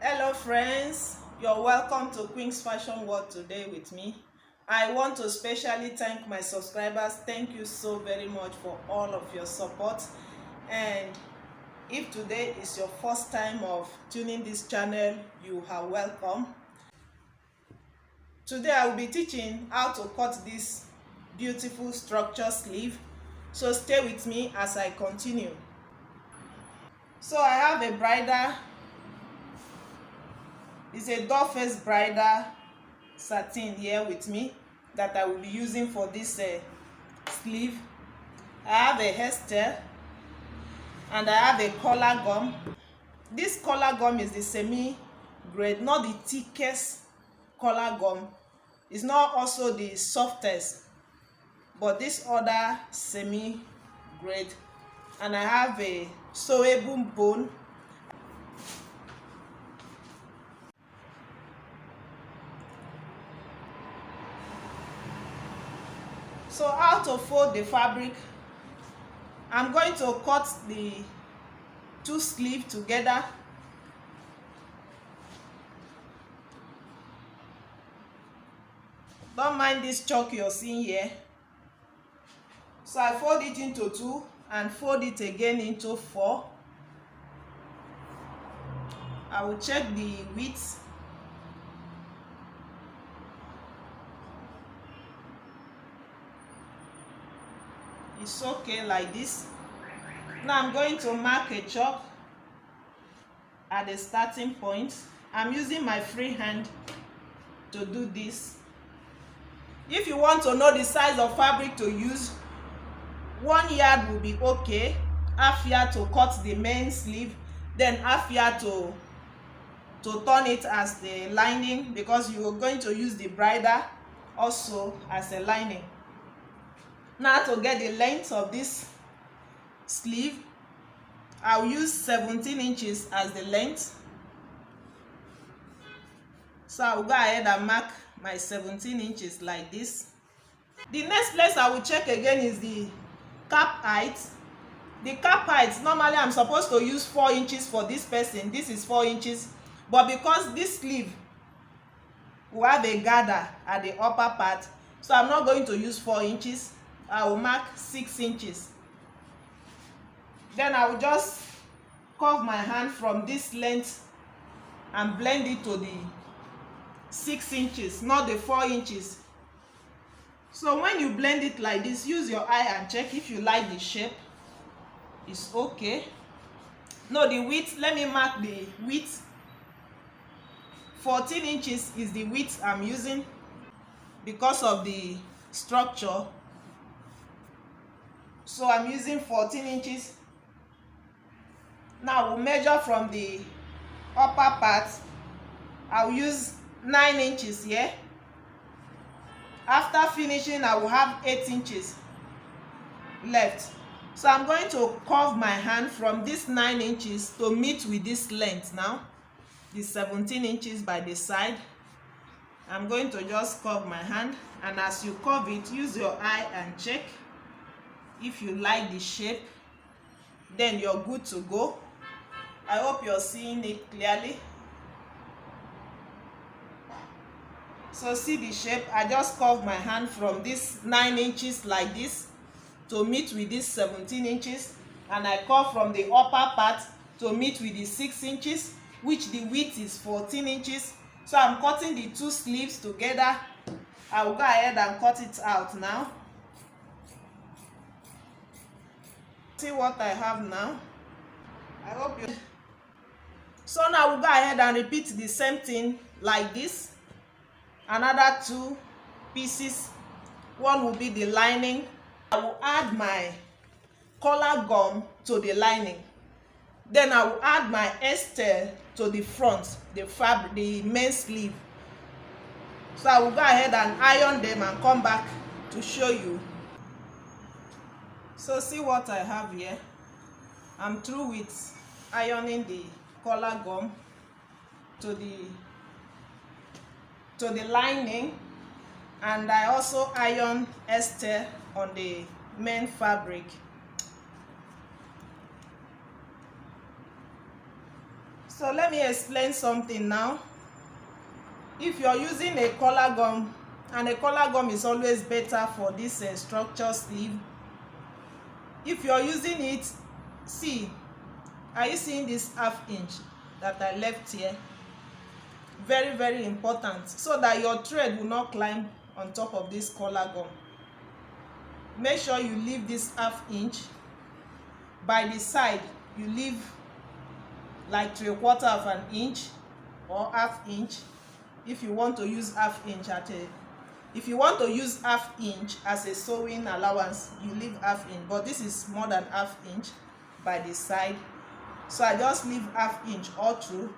Hello friends, you're welcome to Queen's Fashion World today with me. I want to specially thank my subscribers. Thank you so very much for all of your support. And if today is your first time of tuning this channel, you are welcome. Today I will be teaching how to cut this beautiful structure sleeve. So stay with me as I continue. So I have a bridal. It's a doll face bridal satin here with me that I will be using for this sleeve. I have a hairstyle and I have a collar gum. This collar gum is the semi grade, not the thickest collar gum. It's not also the softest, but this other semi grade. And I have a sewable bone. So how to fold the fabric? I'm going to cut the two sleeves together. Don't mind this chalk you're seeing here. So I fold it into two and fold it again into four. I will check the width. It's okay like this. Now I'm going to mark a chalk at the starting point. I'm using my free hand to do this. If you want to know the size of fabric to use, 1 yard will be okay. Half yard to cut the main sleeve, then half yard to turn it as the lining, because you are going to use the bridle also as a lining. Now to get the length of this sleeve, I'll use 17 inches as the length. So I'll go ahead and mark my 17 inches like this. The next place I will check again is the cap height. The cap height, normally I'm supposed to use 4 inches for this person. This is 4 inches, but because this sleeve will have a gather at the upper part, so I'm not going to use 4 inches. I will mark 6 inches. Then I will just curve my hand from this length and blend it to the 6 inches, not the 4 inches. So when you blend it like this, use your eye and check if you like the shape. It's okay. No, the width, let me mark the width. 14 inches is the width I'm using because of the structure. So I'm using 14 inches. Now we'll measure from the upper part. I'll use 9 inches here. After finishing, I will have 8 inches left. So I'm going to curve my hand from this 9 inches to meet with this length now, the 17 inches by the side. I'm going to just curve my hand, and as you curve it, use your eye and check if you like the shape. Then you're good to go. I hope you're seeing it clearly. So see the shape. I just curve my hand from this 9 inches like this to meet with this 17 inches, and I curve from the upper part to meet with the 6 inches, which the width is 14 inches. So I'm cutting the two sleeves together. I will go ahead and cut it out now. See what I have now. I hope you. So now we'll go ahead and repeat the same thing like this. Another two pieces. One will be the lining. I will add my collar gum to the lining. Then I will add my hairstyle to the front, the fabric, the main sleeve. So I will go ahead and iron them and come back to show you. So see what I have here. I'm through with ironing the collar gum to the lining, and I also iron hairstyle on the main fabric. So let me explain something now. If you're using a collar gum, and a collar gum is always better for this structure sleeve. If you're using it, see, are you seeing this 1/2 inch that I left here? Very, very important, so that your thread will not climb on top of this collar gum. Make sure you leave this 1/2 inch. By the side, you leave like 3/4 of an inch or 1/2 inch. If you want to use 1/2 inch if you want to use 1/2 inch as a sewing allowance, you leave 1/2 inch, but this is more than 1/2 inch by the side, so I just leave 1/2 inch all through.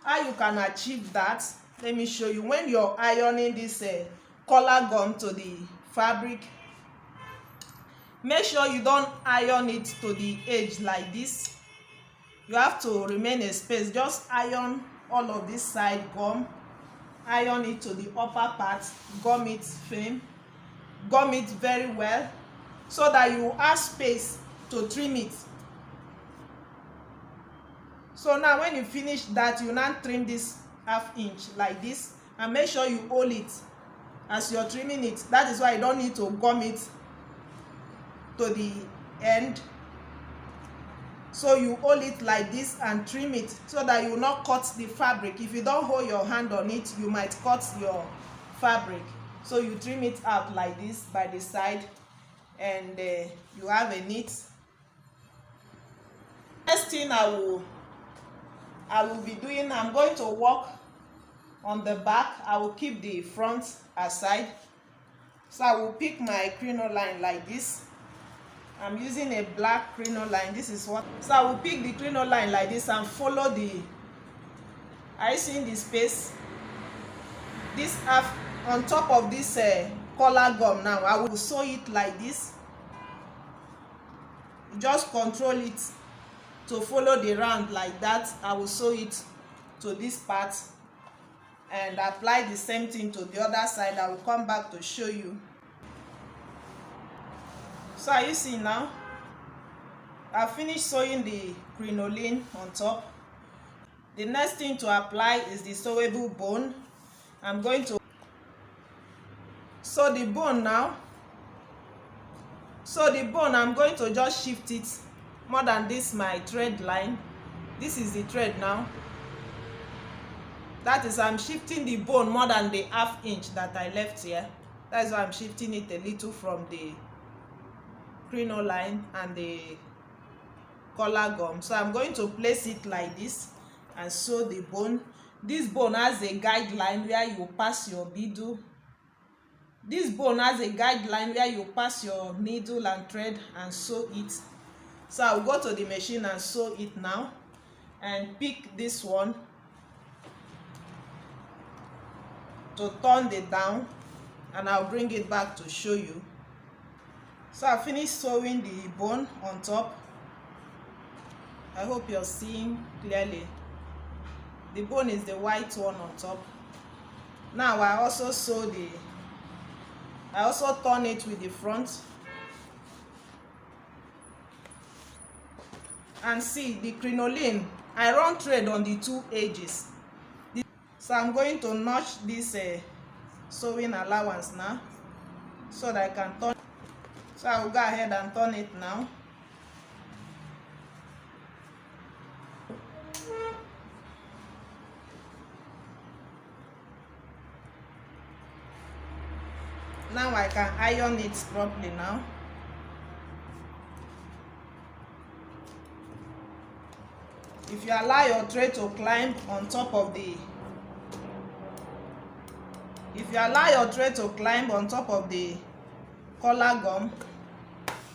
How you can achieve that, let me show you. When you're ironing this collar gum to the fabric, make sure you don't iron it to the edge like this. You have to remain a space. Just iron all of this side gum, iron it to the upper part, gum it firm, gum it very well, so that you have space to trim it. So now when you finish that, you now trim this 1/2 inch like this, and make sure you hold it as you're trimming it. That is why you don't need to gum it to the end. So you hold it like this and trim it, so that you will not cut the fabric. If you don't hold your hand on it, you might cut your fabric. So you trim it out like this by the side, and you have a neat. Next thing I will be doing, I'm going to work on the back. I will keep the front aside. So I will pick my crinoline like this. I'm using a black crinoline. This is what. So I will pick the crinoline like this and follow the. Are you seeing the space? This half on top of this collar gum. Now I will sew it like this. Just control it to follow the round like that. I will sew it to this part and apply the same thing to the other side. I will come back to show you. So are you seeing now? I finished sewing the crinoline on top. The next thing to apply is the sewable bone. I'm going to sew the bone now. So the bone, I'm going to just shift it more than this my thread line. This is the thread now. That is, I'm shifting the bone more than the 1/2 inch that I left here. That is why I'm shifting it a little from the crinoline and the collar gum. So I'm going to place it like this and sew the bone. This bone has a guideline where you pass your needle. This bone has a guideline where you pass your needle and thread and sew it. So I'll go to the machine and sew it now, and pick this one to turn it down, and I'll bring it back to show you. So I finished sewing the bone on top. I hope you're seeing clearly. The bone is the white one on top. Now I also turn it with the front. And see the crinoline, I run thread on the 2 edges. So I'm going to notch this sewing allowance now, so that I can turn. So I will go ahead and turn it now. Now I can iron it properly now. If you allow your thread to climb on top of the collar gum,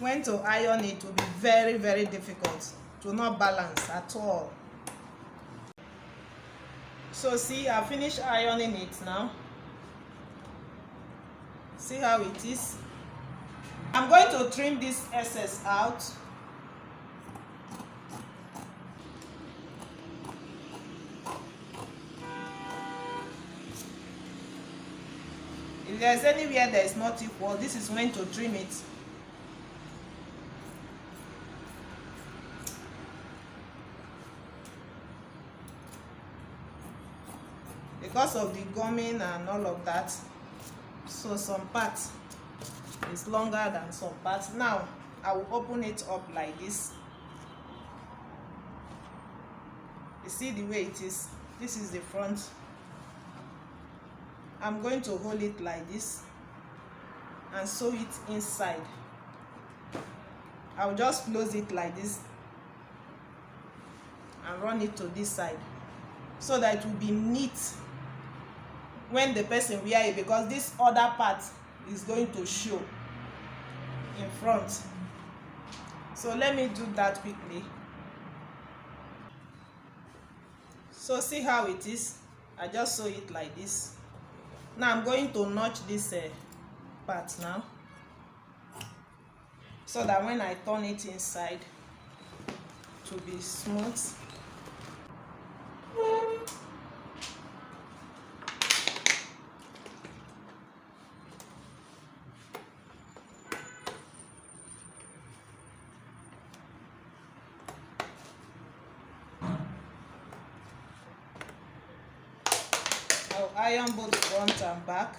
when to iron it will be very, very difficult. It will not balance at all. So see, I finished ironing it now. See how it is. I'm going to trim this excess out. If there's anywhere that is not equal, this is when to trim it. because of the gumming and all of that. So some parts is longer than some parts. Now I will open it up like this. You see the way it is. This is the front. I'm going to hold it like this and sew it inside. I'll just close it like this and run it to this side so that it will be neat when the person wear it, because this other part is going to show in front. So let me do that quickly. So see how it is. I just sew it like this. Now I'm going to notch this part now, so that when I turn it inside to be smooth. I'll iron both front and back.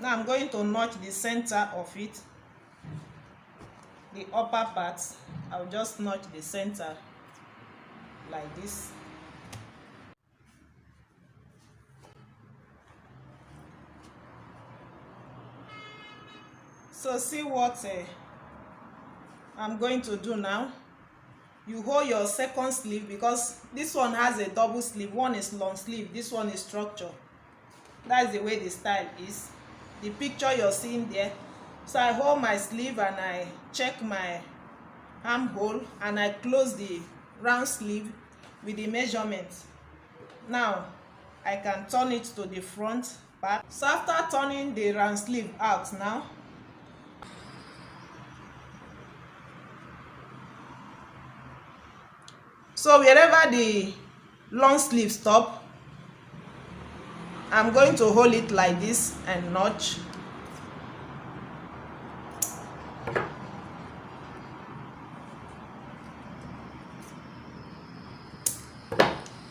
Now I'm going to notch the center of it, the upper part. I'll just notch the center like this. So see what I'm going to do now. You hold your second sleeve, because this one has a double sleeve. One is long sleeve, this one is structure. That's the way the style is. The picture you're seeing there. So I hold my sleeve and I check my armhole and I close the round sleeve with the measurement. Now I can turn it to the front part. So after turning the round sleeve out now, so wherever the long sleeve stop, I'm going to hold it like this and notch.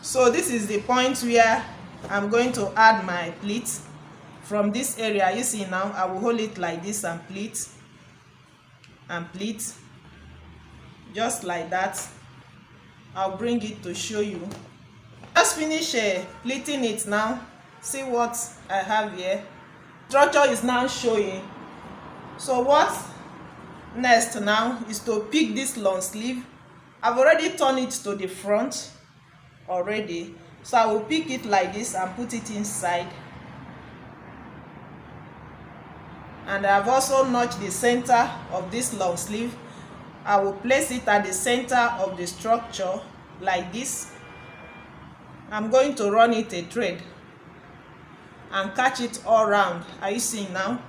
So this is the point where I'm going to add my pleat. From this area, you see now, I will hold it like this and pleat and pleat, just like that. I'll bring it to show you. Just finish pleating it now. See what I have here. Structure is now showing. So what next now is to pick this long sleeve. I've already turned it to the front already, so I will pick it like this and put it inside. And I've also notched the center of this long sleeve. I will place it at the center of the structure like this. I'm going to run it a thread and catch it all round. Are you seeing now?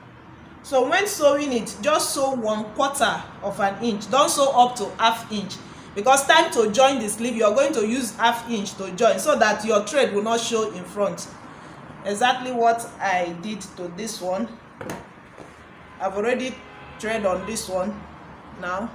So when sewing it, just sew 1/4 of an inch. Don't sew up to 1/2 inch, because time to join the sleeve, you're going to use 1/2 inch to join, so that your thread will not show in front. Exactly what I did to this one. I've already thread on this one now.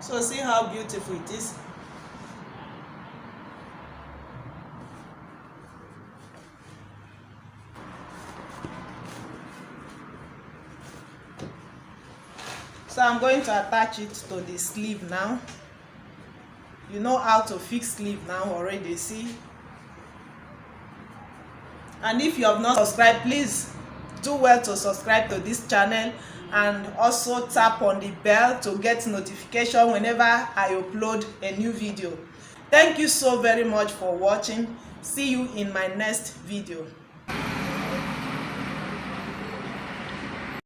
So see how beautiful it is. So I'm going to attach it to the sleeve now. You know how to fix sleeve now already, see? And if you have not subscribed, please do well to subscribe to this channel, and also tap on the bell to get notification whenever I upload a new video. Thank you so very much for watching. See you in my next video.